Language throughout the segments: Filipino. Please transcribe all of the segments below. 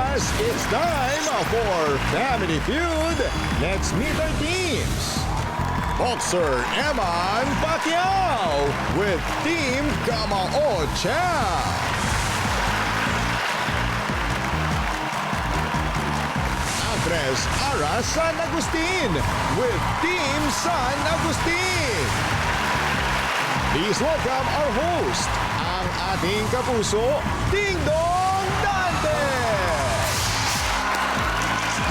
Aras, it's time for Family Feud. Let's meet our teams. Boxer Eman Pacquiao with Team Kamao Champ. Actress Ara San Agustin with Team San Agustin. Please welcome our host, ang ating kapuso, Ding Dong Dantes!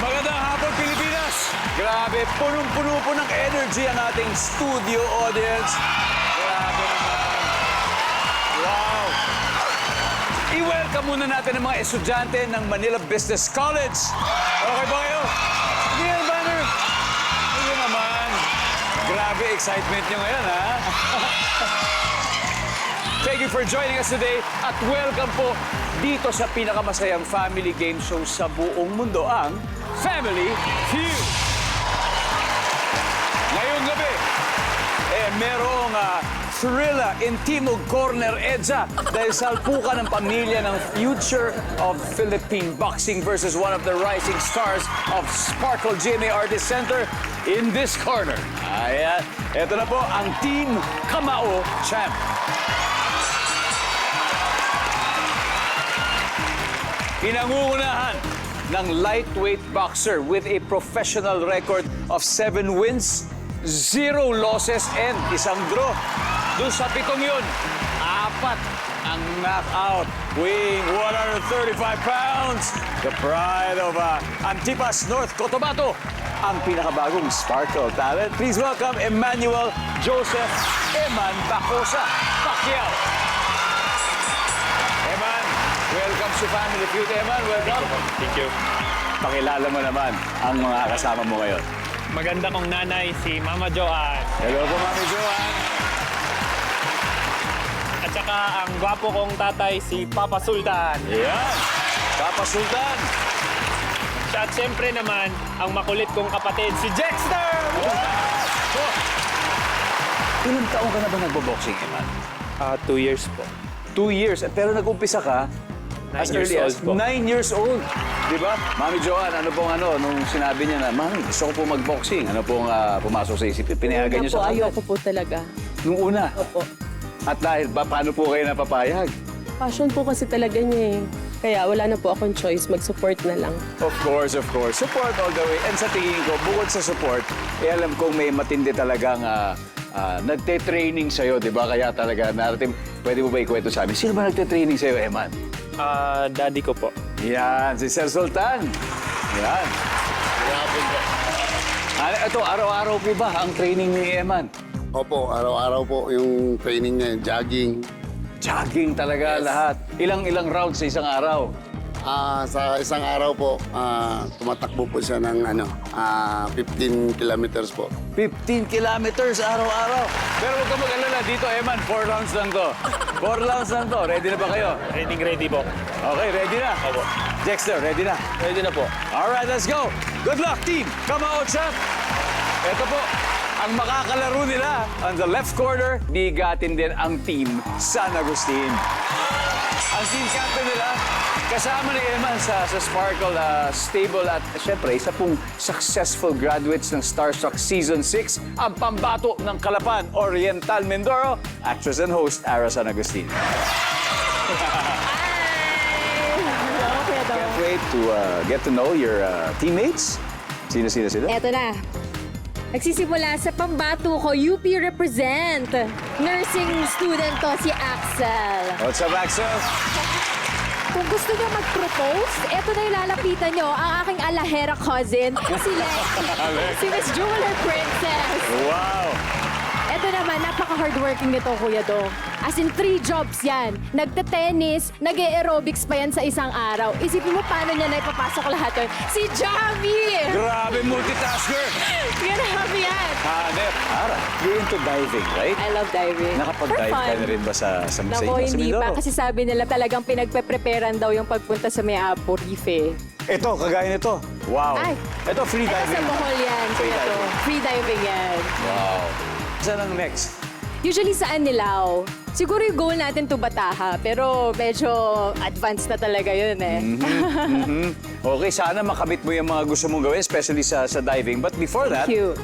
Magandang hapon, Pilipinas! Grabe, punong-puno po ng energy ang ating studio audience. Grabe naman. Wow! I-welcome muna natin ang mga estudyante ng Manila Business College. Okay ba kayo? Sige yan, banner. Sige naman. Grabe, excitement nyo ngayon, ha? Thank you for joining us today at welcome po dito sa pinakamasayang family game show sa buong mundo, ang Family Feud. Ngayong gabi, merong thrilla Intimog Corner EDSA dahil salpukan ng pamilya ng future of Philippine boxing versus one of the rising stars of Sparkle GMA Artist Center in this corner. Ayan, eto na po ang Team Kamao Champ. Pinangungunahan ng lightweight boxer with a professional record of 7 wins, 0 losses, and 1 draw. Doon sa 7 yun, 4 ang knockout, weighing 135 pounds. The pride of Antipas, North Cotabato, ang pinakabagong Sparkle talent. Please welcome Emmanuel Joseph Eman Bacosa Pacquiao. Eman, welcome to Family Feud. Eman, welcome. Thank you. Pakilala mo naman ang mga kasama mo ngayon. Maganda kong nanay, si Mama Joanne. Hello po, Mami Joanne. At saka ang gwapo kong tatay, si Papa Sultan. Yan, Papa Sultan. At siyempre naman, ang makulit kong kapatid, si Jexter! Ilang taon ka na ba nagbo-boxing, Eman? 2 years po. 2 years. Pero nag-umpisa ka as 9 years early as old po. 9 years old. Di ba? Mami Joanne, ano pong nung sinabi niya na, Mami, gusto ko po mag-boxing. Ano pong pumasok sa isip? Pinayagan niyo sa kanya? Ayoko po talaga. Nung una. Opo. At dahil, paano po kayo napapayag? Passion po kasi talaga niya eh. Kaya wala na po akong choice, mag-support na lang. Of course, of course. Support all the way. And sa tingin ko, bukod sa support, alam kong may matindi talagang nagte-training sa'yo, di ba? Kaya talaga, narating, pwede mo ba ikwento sa amin? Sino ba nagte-training sa'yo, Eman? Daddy ko po. Yan, si Sir Sultan. Yan. Ito, araw-araw po ba ang training ni Eman? Opo, araw-araw po yung training niya, jogging. Jogging talaga lahat. Ilang rounds sa isang araw? Sa isang araw po, tumatakbo po siya ng 15 kilometers po. 15 kilometers araw-araw. Pero huwag ka mag-alala dito, Eman. 4 rounds lang to. 4 rounds lang to. Ready na ba kayo? Ready po. Okay, ready na? Opo. Dexter, ready na? Ready na po. Alright, let's go. Good luck, team. Kamao Champ. Ito po, ang makakalaro nila. On the left corner, bigatin din ang team San Agustin. Ang team captain nila, kasama ni Eman sa Sparkle stable at syempre, isa pong successful graduates ng Starstruck Season 6, ang pambato ng Kalapan, Oriental Mindoro, actress and host, Ara San Agustin. Can't wait to get to know your teammates. Sino sila? Eto na. Nagsisimula sa pambato ko, UP represent. Nursing student to si Axel. What's up, Axel? Kung gusto niyo mag-propose, eto na yung lalapitan niyo, ang aking alahera cousin, si si Miss Jeweler Princess. Wow! Eto naman, napaka-hardworking nito, Kuya Dong. As in, 3 jobs yan. Nagte-tennis, nag-aerobics pa yan sa isang araw. Isipin mo paano niya naipapasok lahat yun. Si Javi! Grabe multitasker! Grabe yan! Hanep. Ara, you're into diving, right? I love diving. Nakapag-dive For ka fun. na rin ba sa Nako, hindi pa. Kasi sabi nila talagang pinagpe-preparean daw yung pagpunta sa may Apo Reef eh. Ito, kagaya nito. Wow. Ay. Ito, free Ito sa diving. Bohol yan. Free Kuya Dong. diving. Free diving yan. Wow. Saan ang next? Usually sa Anilao. Siguro yung goal natin to Bataha, pero medyo advanced na talaga yun eh. Okay, sana makamit mo yung mga gusto mong gawin, especially sa diving. But before that, Thank you.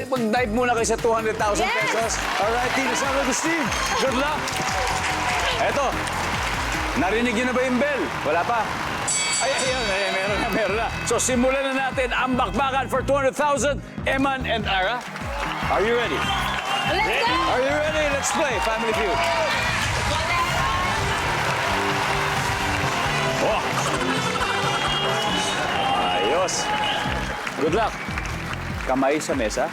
mag-dive muna kayo sa 200,000 Yes! pesos. Alright, Team San Agustin, good luck! Eto, narinig niyo na ba yung bell? Wala pa? Ay, meron na. So, simulan na natin ang bakbakan for 200,000. Eman and Ara, are you ready? Let's go! Are you ready? Let's play Family Feud. Oh. Ayos. Good luck. Kamay sa mesa.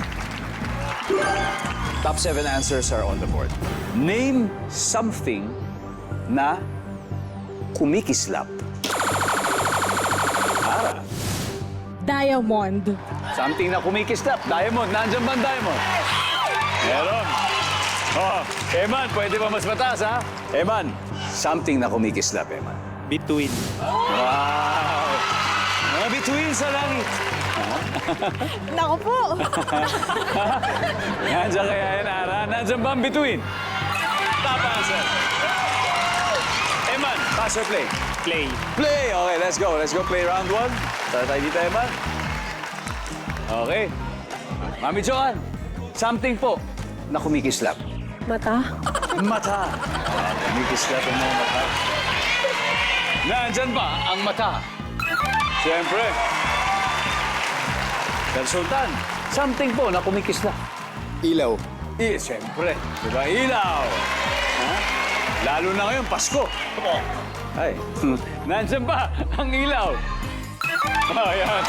Top 7 answers are on the board. Name something na kumikislap. Ara. Diamond. Something na kumikislap. Diamond. Nandiyan ba ang diamond? Meron. Oh, Eman, pwede ba mas mataas, ha? Eman, something na kumikislap, Eman. Between. Wow! Mga bituin sa langit. Naku po. Nandiyan kaya yan, Ara? Nandiyan ba ang bituin? Top answer. Eman, pass or play? Play. Play! Okay, let's go. Let's go play round 1. Tara tayo dito, Eman. Okay. Mami Joan, something po na kumikislap. Mata? Mata. Kumikislap ang mga mata. Nandyan ba ang mata? Siyempre. Dan Sultan, something po na kumikislap. Ilaw. Siyempre. Diba? Ilaw. Ha? Lalo na ngayon, Pasko. Ay. Nandyan ba ang ilaw? Ayan.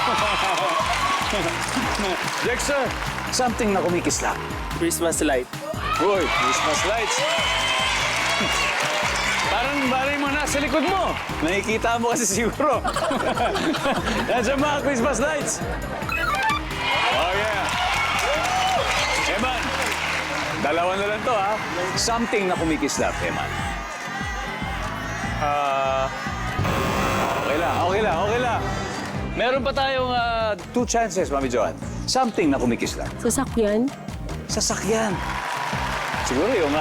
Dexter, something na kumikislap. Christmas light. Uy, Christmas lights. Parang mo nasa likod mo. Nakikita mo kasi siguro. Nandiyan mga Christmas lights. Oh, yeah. Eman, dalawa na lang to, ha? Something na kumikislap, Eman. Okay lang. Meron pa tayong 2 chances, Mami Joan. Something na kumikislap. Sasakyan? Sasakyan. Siguro yung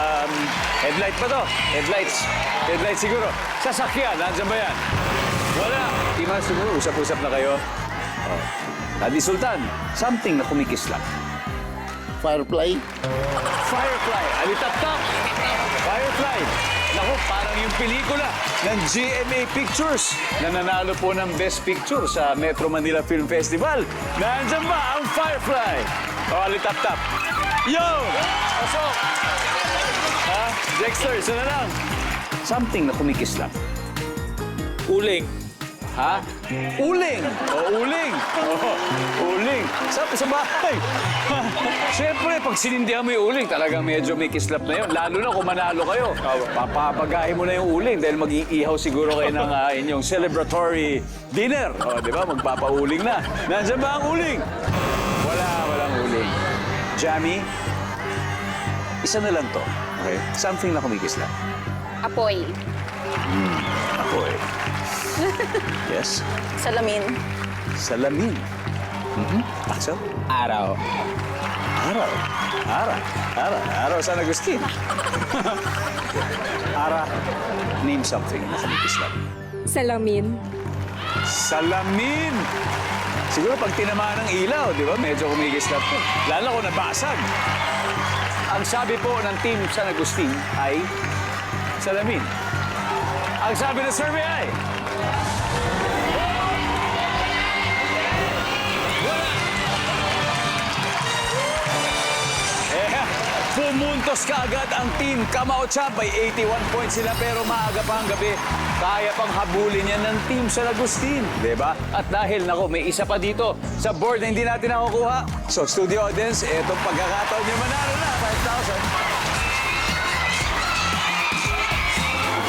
headlight pa to. Headlight siguro. Sasakyan, nandiyan ba yan? Wala. Di ba siguro, usap-usap na kayo. Oh. Daddy Sultan, something na kumikislap. Firefly. Firefly. Alitap-tap. Firefly. Naku, parang yung pelikula ng GMA Pictures na nanalo po ng Best Picture sa Metro Manila Film Festival. Nandiyan ba ang Firefly? O, alitap-tap. Yo! Pasok! Ha? Dexter, isa na lang. Something na kumikislap. Uling. Ha? Uling! O, uling! O, uling. Sa bahay. Siyempre, pag sinindihan mo yung uling, talagang medyo may kislap na yun. Lalo na kung manalo kayo. Papapagahin mo na yung uling dahil mag-iihaw siguro kayo ng inyong celebratory dinner. O, di ba? Magpapauling na. Nandiyan ba ang uling? Walang uling. Jamie, isa na lang to. Okay? Something na kumikislap. Apoy. Apoy. Yes? Salamin. Salamin. Axel? Araw. Araw San Agustin. Ara, name something na kumikislap. Salamin. Salamin! Siguro pag tinamaan ng ilaw, di ba? Medyo kumikislap to. Lalo kung nabasag. Ang sabi po ng Team San Agustin ay salamin. Ang sabi ng survey ay... Pumuntos kaagad ang Team Kamao-Cha by 81 points sila pero maaga pa ang gabi. Kaya pang habulin yan ng Team San Agustin, di ba? At dahil, nako, may isa pa dito sa board na hindi natin nakukuha. So, studio audience, etong pagkakataon nyo manalo na,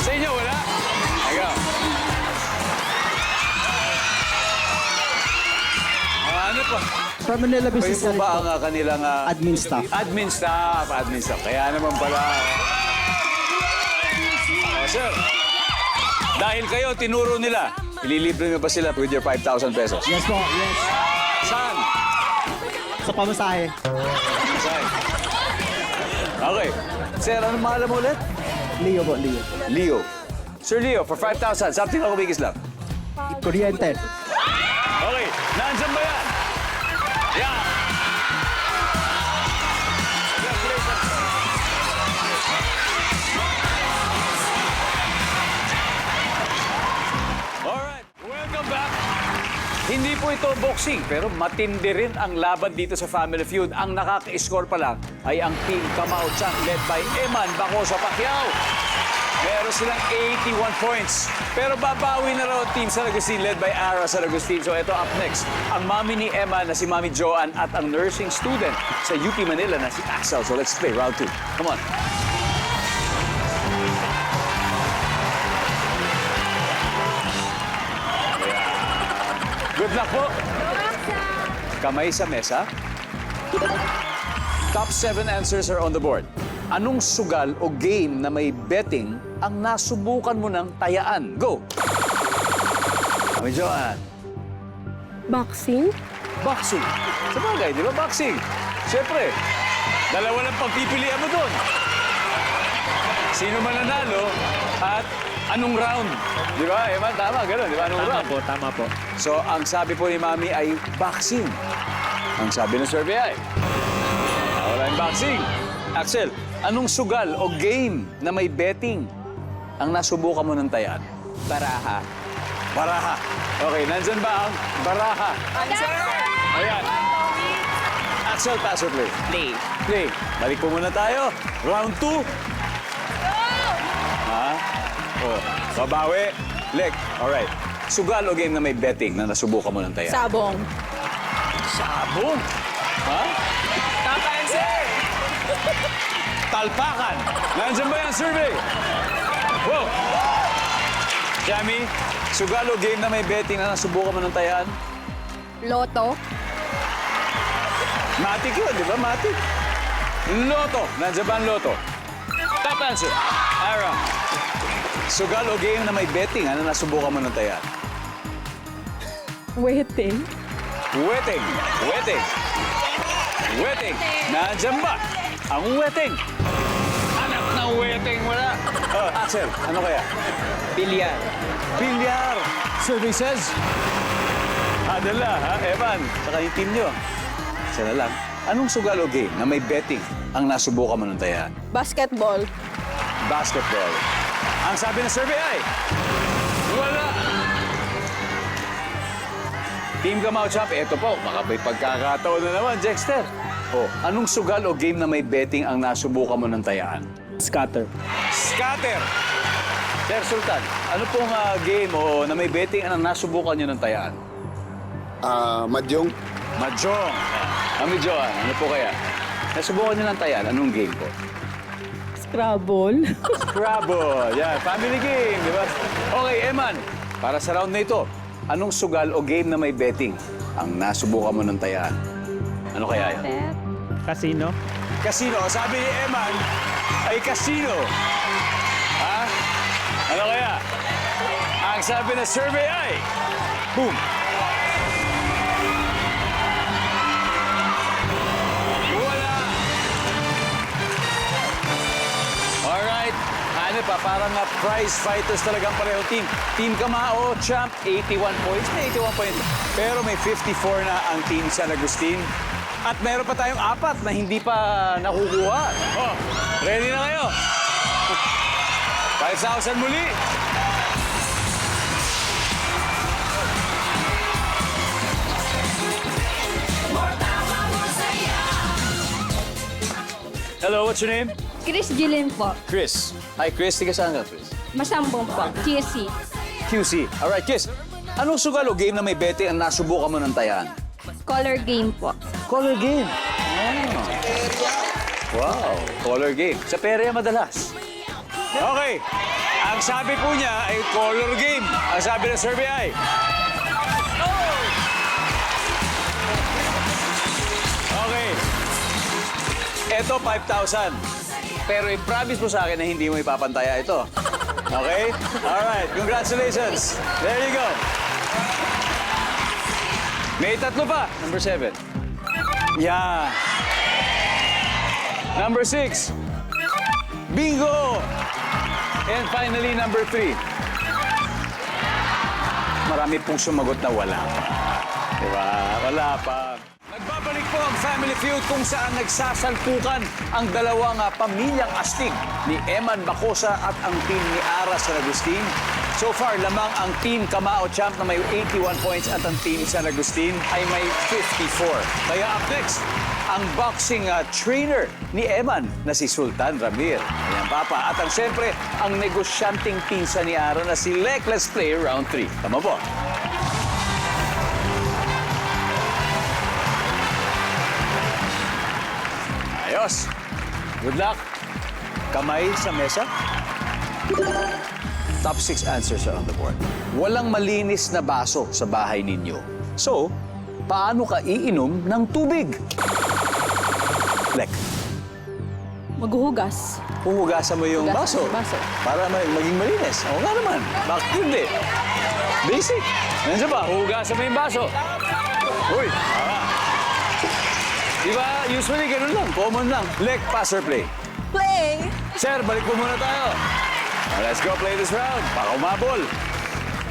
5,000. Sa inyo, wala? Ikaw. Ano pa? From Manila Kayo Business po Unit ba po. ang kanilang... Admin staff. Admin staff. Kaya naman pala. Oh, sir. Dahil kayo, tinuro nila. Ililibre mo ba sila with your 5,000 pesos? Yes po, yes. Saan? Sa pamasahe. Saan? Okay. Sir, ano mahal mo ulit? Leo po, Leo. Leo. Sir Leo, for 5,000, something lang kumikis lang. Kuryente. Okay, nandyan ba yan? Yeah. Congratulations. Alright, welcome back. Hindi po ito boxing, pero matindi rin ang laban dito sa Family Feud. Ang nakaka-score pa lang ay ang Team Kamao Champ led by Eman Bacosa Pacquiao. Meron silang 81 points. Pero babawi na raw ang Team San Agustin led by Ara San Agustin. So ito up next, ang mami ni Emma na si Mami Joanne at ang nursing student sa UP Manila na si Axel. So let's play round 2. Come on. Good luck po. Kamay sa mesa. Top 7 answers are on the board. Anong sugal o game na may betting ang nasubukan mo ng tayaan? Go! Mami Joanne. Boxing? Boxing. Sa bagay, di ba boxing? Siyempre, dalawa lang pagpipilian mo doon. Sino man nanalo at anong round? Di ba, Eman? Tama, gano'n. Di ba? Anong round? Tama po. So, ang sabi po ni Mami ay boxing. Ang sabi ng survey ay, wala yung boxing. Axel, anong sugal o game na may betting ang nasubukan mo ng tayaan? Baraha. Baraha. Okay, nandyan ba ang baraha? Ayan. Axel, pass or play? Play. Play. Balik po muna tayo. Round 2. Ha? Oh, babawi. Leg. Alright. Sugal o game na may betting na nasubukan mo ng tayaan? Sabong. Sabong? Ha? Top answer! Talpakan. Nandiyan ba yung survey? Wow! Jamie, sugal o game na may betting na nasubukan mo ng tayaan? Loto. Matik yun, di ba? Matik. Loto. Nandiyan ba ang loto? Top answer. Aaron. Sugal o game na may betting na nasubukan mo ng tayaan? Waiting? Wedding. Wedding. Wedding. Nandiyan ba ang wedding? Anak na wedding wala. Oh, Axel, ano kaya? Bilyar. Bilyar. Survey says. Adala, ha? Evan, saka yung team nyo. Isa na lang. Anong sugal o game na may betting ang nasubukan mo ng tayaan? Basketball. Basketball. Ang sabi ng survey ay, wala. Team Kamao Champ, eto po, baka may pagkakataon na naman, Dexter. Oh, anong sugal o game na may betting ang nasubukan mo ng tayaan? Scatter. Scatter. Sir Sultan, ano pong game o na may betting ang nasubukan nyo ng tayaan? Madyong. Mahjong. Mami Joanne, ano po kaya? Nasubukan nyo ng tayaan, anong game po? Scrabble? Scrabble. Yeah, family game, di ba? Okay, Eman, para sa round na ito, anong sugal o game na may betting ang nasubukan mo ng tayaan? Ano kaya yan? Casino. Casino. Sabi ni Eman ay casino. Ha? Ano kaya? Ang sabi na survey ay... Boom! Wala! Alright. Ano pa? Parang prize fighters talagang pareho team. Team Kamao, Champ, 81 points. May 81 points. Pero may 54 na ang Team San Agustin. At meron pa tayong 4 na hindi pa nakukuha. Oh, ready na kayo? 5,000 muli. Hello, what's your name? Chris Gillen po. Chris. Hi, Chris. Tiga saan ka, Chris? Masambong po. QC. QC. Alright, Chris. Anong sugal o game na may betting ang nasubukan mo ng tayaan? Color game po. Color game. Ah. Wow, color game. Sa perya madalas. Okay. Ang sabi po niya ay color game. Ang sabi ng survey ay... Okay. Ito, 5,000. Pero i-promise mo sa akin na hindi mo ipapantaya ito. Okay? Alright, congratulations. There you go. May 3 pa. Number 7. Yeah. Number 6. Bingo! And finally, number 3. Marami pong sumagot na wala pa. Diba? Wala pa. Nagbabalik po ang Family Feud kung saan nagsasalpukan ang dalawang pamilyang astig ni Eman Bacosa at ang team ni Ara San Agustin. So far, lamang ang team Kamao Champ na may 81 points at ang team San Agustin ay may 54. Kaya up next, ang boxing trainer ni Eman na si Sultan Ramir. Ayan, Papa. At ang siyempre, ang negosyanteng pinsa ni Ara na si Lek. Let's play round 3. Tama po. Ayos. Good luck. Kamay sa mesa. Top 6 answers are on the board. Walang malinis na baso sa bahay ninyo. So, paano ka iinom ng tubig? Lek, Maghuhugas. huhugasan mo yung Hugasan baso. yung baso. Para maging malinis. Oo nga naman. Bakit hindi? Basic. Nandiyan ba? Huhugasan mo yung baso. Uy, tama. Diba? Usually ganun lang. Common lang. Lek, pass or play? Play. Sir, balik po muna tayo. Let's go play this round. Baka umabol.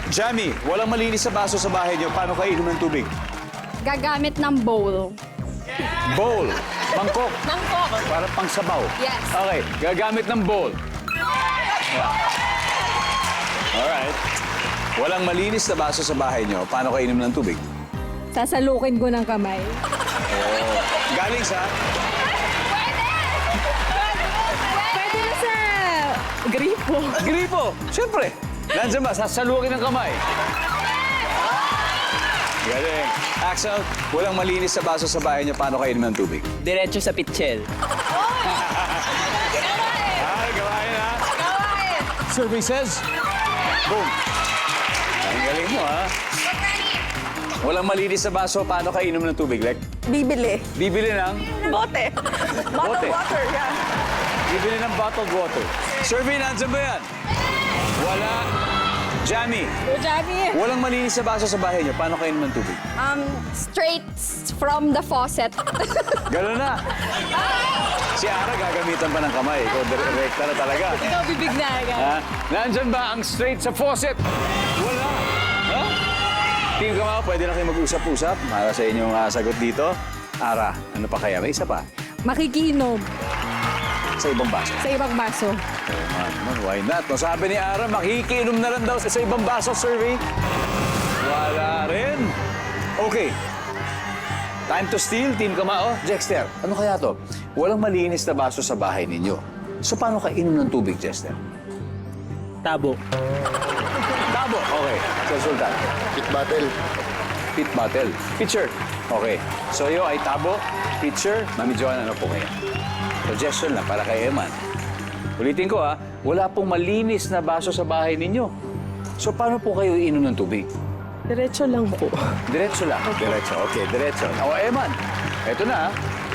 Jamie, walang malinis na baso sa bahay niyo. Paano kayo inom ng tubig? Gagamit ng bowl. Bowl. Mangkok. Mangkok. Para pang sabaw. Yes. Okay, gagamit ng bowl. Alright. Walang malinis na baso sa bahay niyo. Paano kayo inom ng tubig? Sasalukin ko ng kamay. Galing sa... Pwede na sa... Gripo. Gripo. Siyempre. Nandiyan ba? Sasalukin ng kamay. Galing. Axel, walang malinis na baso sa bahay niyo. Paano kayo inom ng tubig? Diretso sa pitchel. Gawain ha? Survey says, boom. Ang galing mo ha? Walang malinis na baso, paano ka inom ng tubig, Lek? Bibili. Bibili ng Bote. Bote. Bottled water, yeah. bibili ng bottled water. Survey, nandiyan ba yan? Wala. Jamie, Jamie. walang malinis na baso sa bahay niyo, paano ka inom ng tubig? Straight from the faucet. Gano'n na. Si Ara gagamitan pa ng kamay. Ikaw, direkta na talaga. Ikaw bibig na agad. Ha? Nandyan ba ang straight sa faucet? Wala. Ha? Team Kamao, pwede na kayo mag-usap-usap para sa inyong sagot dito. Ara, ano pa kaya? May isa pa. Makikinom Sa ibang baso. sa ibang baso. Why not? No, sabi ni Ara, makikiinom na lang daw sa ibang baso survey. Wala rin. Okay. Time to steal, Team Kamao. Jexter, ano kaya to? Walang malinis na baso sa bahay ninyo. So paano ka inom ng tubig, Jexter? Tabo. Tabo. Okay. So, Sultan. Pit battle. Pit bottle. Pitcher. Okay. So, iyo ay tabo, pitcher. Mami Joan, ano po kaya? Suggestion lang para kay Eman. Ulitin ko wala pong malinis na baso sa bahay ninyo. So, paano po kayo iinom ng tubig? Diretso lang po. Diretso lang. Diretso. Okay, diretso. O, Eman, eto na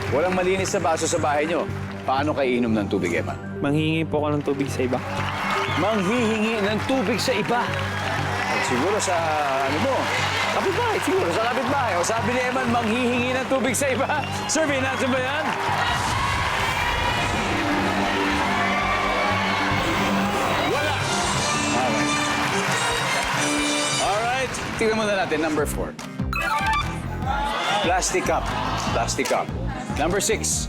walang malinis na baso sa bahay nyo. Paano kayo iinom ng tubig, Eman? Manghingi po ako ng tubig sa iba. Manghihingi ng tubig sa iba. At siguro sa, kapitbahay. Siguro sa kapitbahay. O sabi ni Eman, manghihingi ng tubig sa iba. Survey natin ba yan? Wala. Okay. Alright. Tingnan muna natin, number 4. Plastic cup. Plastic cup. Number 6.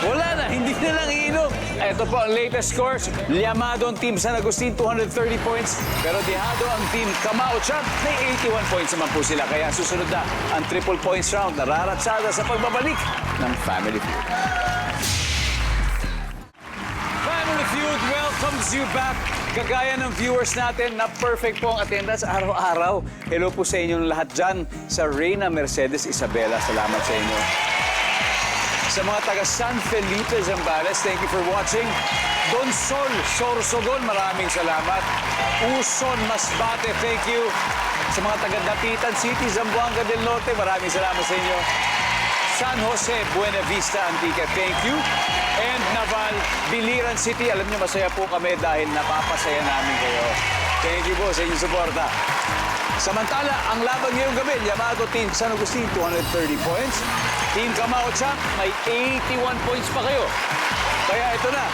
Wala na, hindi na lang iinom. Ito po ang latest scores. Liamado ang team San Agustin, 230 points. Pero dihado ang team Kamao Champ, may 81 points naman po sila. Kaya susunod na ang triple points round na raratsada sa pagbabalik ng Family Feud. Family Feud welcomes you back. Kagaya ng viewers natin na perfect po ang attendance araw-araw. Hello po sa inyong lahat dyan. Sa Reyna Mercedes Isabela, salamat sa inyo. Sa mga taga San Felipe Zambales, thank you for watching. Don Sol Sorsogon, maraming salamat. Uson Masbate, thank you. Sa mga taga Dapitan City, Zamboanga del Norte, maraming salamat sa inyo. San Jose, Buena Vista, Antique, thank you. And Naval, Biliran City, alam niyo masaya po kami dahil napapasaya namin kayo. Thank you po sa inyong suporta. Samantala, ang laban ngayong gabi, Yamato Team San Agustin, 230 points. Team Kamao Champ, may 81 points pa kayo. Kaya ito na.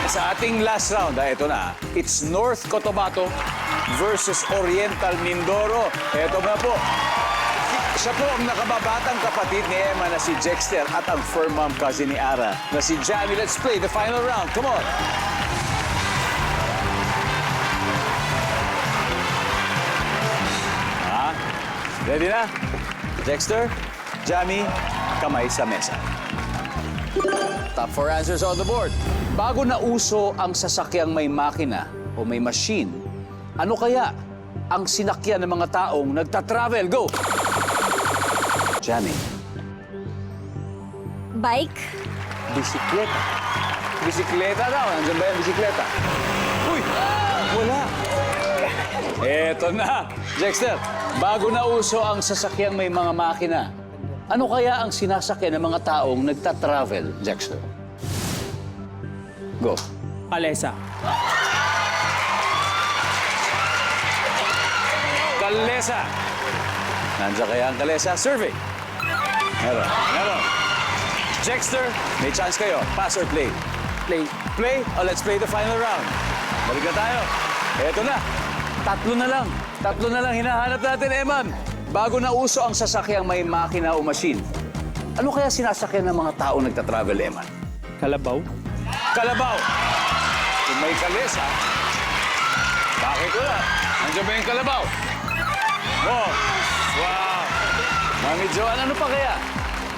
Sa ating last round, ito na. It's North Cotabato versus Oriental Mindoro. Ito na po. Siya po ang nakababatang kapatid ni Emma na si Jexter at ang firm mom cousin ni Ara na si Jamie. Let's play the final round. Come on. Ready na? Dexter, Jamie, kamay sa mesa. Top 4 answers on the board. Bago na uso ang sasakyang may makina o may machine, ano kaya ang sinakyan ng mga taong nagta-travel? Go! Jamie. Bike. Bisikleta. Bisikleta daw. Nandiyan ba yung bisikleta? Uy! Wala. Eto na. Dexter, bago na uso ang sasakyang may mga makina, ano kaya ang sinasakyan ng mga taong nagta-travel, Dexter? Go. Kalesa. Kalesa. Nandiyan kaya ang Kalesa? Survey. Meron. Meron. Dexter, may chance kayo. Pass or play? Play. Play? O let's play the final round. Balik na tayo. Eto na. Tatlo na lang. Tatlo na lang hinahanap natin, Eman. Bago na uso ang sasakyang may makina o machine, ano kaya sinasakyan ng mga taong nagta-travel, Eman? Kalabaw. Kalabaw. Kung may kalesa, bakit wala? Nandiyan ba yung kalabaw? Oh, wow. Mami Joan, ano pa kaya?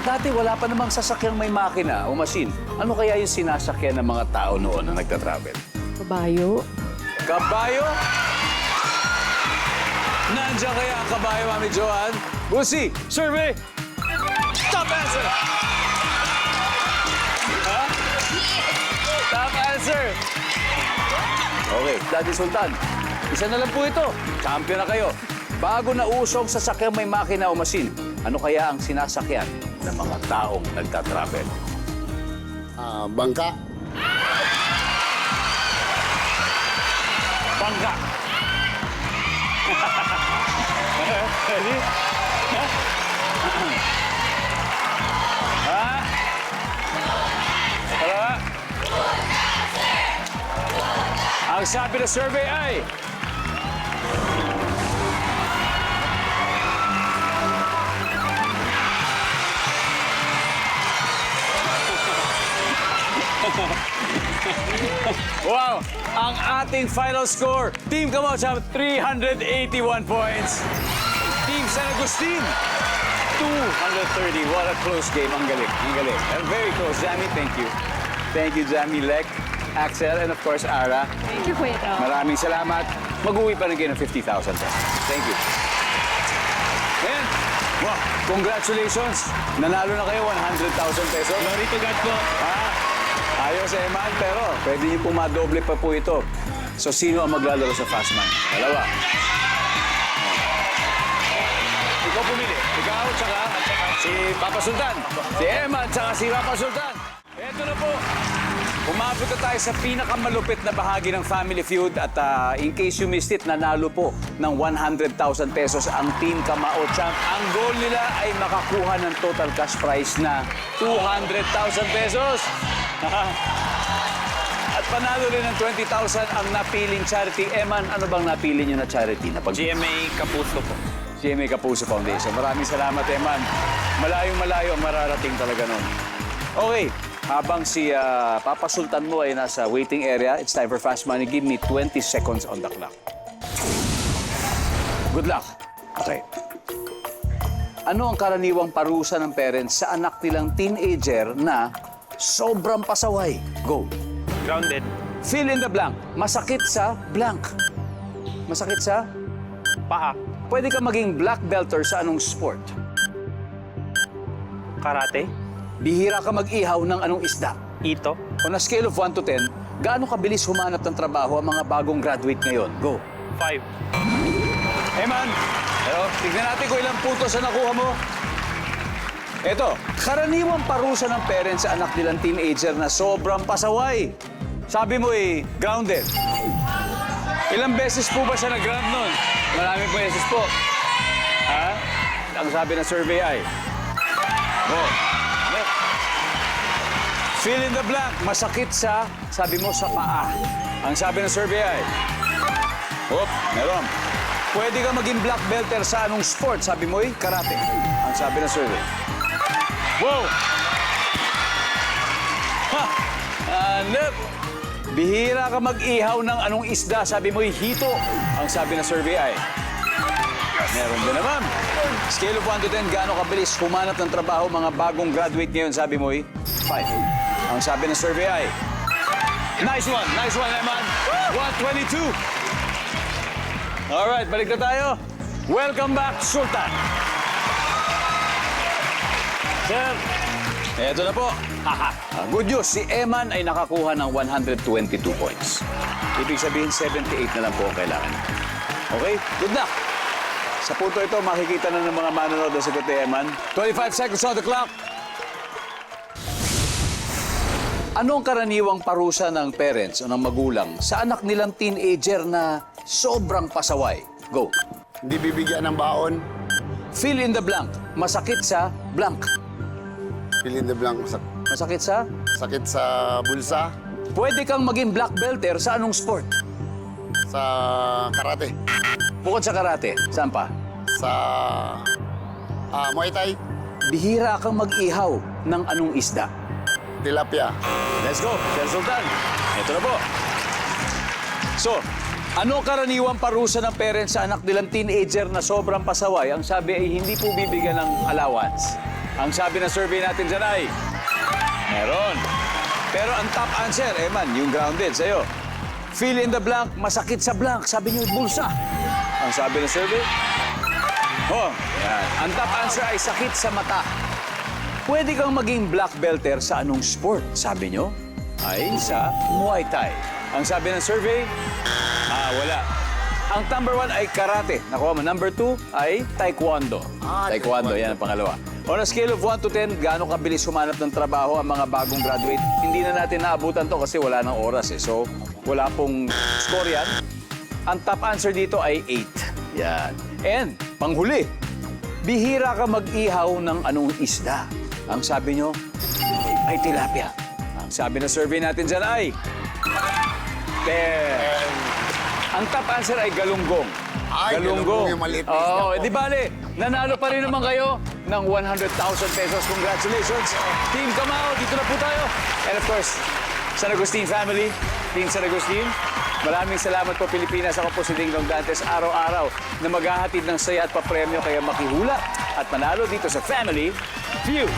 Dati wala pa namang sasakyang may makina o machine. Ano kaya yung sinasakyan ng mga tao noon na nagta-travel? Kabayo. Kabayo? Nandiyan kaya ang kabayo, Mami Joan? We'll see. Survey. Top answer. Ha? Top answer. Okay, Daddy Sultan. Isa na lang po ito. Champion na kayo. Bago na usong sasakyang may makina o machine, ano kaya ang sinasakyan ng mga taong nagta-travel? Bangka. Bangka. Ready? Ha? Tara. Ang sabi ng survey ay... Wow! Ang ating final score, Team Kamao Champ, 381 points. Team San Agustin, 230. What a close game. Ang galing. Ang galing. And very close. Jamie, thank you. Thank you, Jamie, Lek, Axel, and of course, Ara. Thank you, Kuya Dong. Maraming salamat. Mag-uwi pa rin kayo ng 50,000 pesos. Thank you. And, wow, congratulations. Nanalo na kayo 100,000 pesos. Glory to God po. Ayos, Eman, pero pwede niyo pong madoble pa po ito. So, sino ang maglalaro sa Fastman? Dalawa. Ikaw pumili. Ikaw, tsaka si Papa Sultan. Si Eman, tsaka si Papa Sultan. Ito na po. Umabot na tayo sa pinakamalupit na bahagi ng Family Feud at in case you missed it, nanalo po ng 100,000 pesos ang Team Kamao Champ. Ang goal nila ay makakuha ng total cash prize na 200,000 pesos. At panalo rin ng 20,000 ang napiling charity. Eman, ano bang napili niyo na charity? GMA Kapuso po. GMA Kapuso Foundation. Maraming salamat, Eman. Malayong-malayo ang mararating talaga nun. Okay. Habang si Papa Sultan mo ay nasa waiting area, it's time for Fast Money. Give me 20 seconds on the clock. Good luck. Okay. Ano ang karaniwang parusa ng parents sa anak nilang teenager na sobrang pasaway? Go. Grounded. Fill in the blank. Masakit sa blank. Masakit sa? Paa. Pwede ka maging black belter sa anong sport? Karate. Bihira ka mag-ihaw ng anong isda? Ito. On a scale of 1 to 10, gaano kabilis humanap ng trabaho ang mga bagong graduate ngayon? Go. 5. Eman, pero tignan natin kung ilang puntos na nakuha mo. Ito, karaniwang parusa ng parents sa anak nilang teenager na sobrang pasaway. Sabi mo grounded. Ilang beses po ba siya nag-grant nun? Maraming beses po. Ha? Ang sabi ng survey ay... Oh. Fill in the blank. Masakit sa, sabi mo, sa paa. Ang sabi ng survey ay... Oh, meron. Pwede ka maging black belter sa anong sport? Sabi mo, karate. Ang sabi ng survey. Wow! Ha! Hanep! Bihira ka mag-ihaw ng anong isda? Sabi mo, hito. Ang sabi ng survey ay... Meron din naman. Scale of 1 to 10, gaano kabilis humanap ng trabaho mga bagong graduate ngayon? Sabi mo, 5. Ang sabi ng survey ay... Nice one, Eman. 122. Alright, balik na tayo. Welcome back, Sultan. Sir, Eto na po. Good news, si Eman ay nakakuha ng 122 points. Ibig sabihin, 78 na lang po ang kailangan. Okay? Good luck. Sa punto ito, makikita na ng mga manonood na sagot ni Eman. 25 seconds on the clock. Anong karaniwang parusa ng parents o ng magulang sa anak nilang teenager na sobrang pasaway? Go. Hindi bibigyan ng baon. Fill in the blank. Masakit sa blank. Fill in the blank. Masakit sa? Sakit sa bulsa. Pwede kang maging black belter sa anong sport? Sa karate. Bukod sa karate, saan pa? Sa Muay Thai. Bihira kang mag-ihaw ng anong isda? Tilapia. Let's go, Sir Sultan. Ito na po. So, ano karaniwang parusa ng parents sa anak nilang teenager na sobrang pasaway? Ang sabi ay hindi po bibigyan ng allowance. Ang sabi ng survey natin dyan ay, meron. Pero ang top answer, Eman, yung grounded sa'yo. Fill in the blank, masakit sa blank. Sabi niyo, bulsa. Ang sabi ng survey, oh, yan. Ang top answer ay sakit sa mata. Pwede kang maging black belter sa anong sport? Sabi nyo? Ay sa Muay Thai. Ang sabi ng survey? Wala. Ang number 1 ay karate. Nakuha mo. Number 2 ay taekwondo. Taekwondo, yan ang pangalawa. On a scale of 1 to 10, gaano kabilis humanap ng trabaho ang mga bagong graduate? Hindi na natin naabutan to kasi wala nang oras eh. So, wala pong score yan. Ang top answer dito ay 8. Yan. And, panghuli, bihira ka mag-ihaw ng anong isda. Ang sabi nyo ay tilapia. Ang sabi ng survey natin dyan ay 10. Ang top answer ay galunggong. Ay, galunggong yung maliit na isda po. Di bale, nanalo pa rin naman kayo ng 100,000 pesos. Congratulations. Team Kamao, dito na po tayo. And of course, San Agustin family, Team San Agustin, maraming salamat po Pilipinas. Ako po si Ding Dong Dantes, araw-araw na maghahatid ng saya at papremyo kaya makihula at manalo dito sa Family Feud.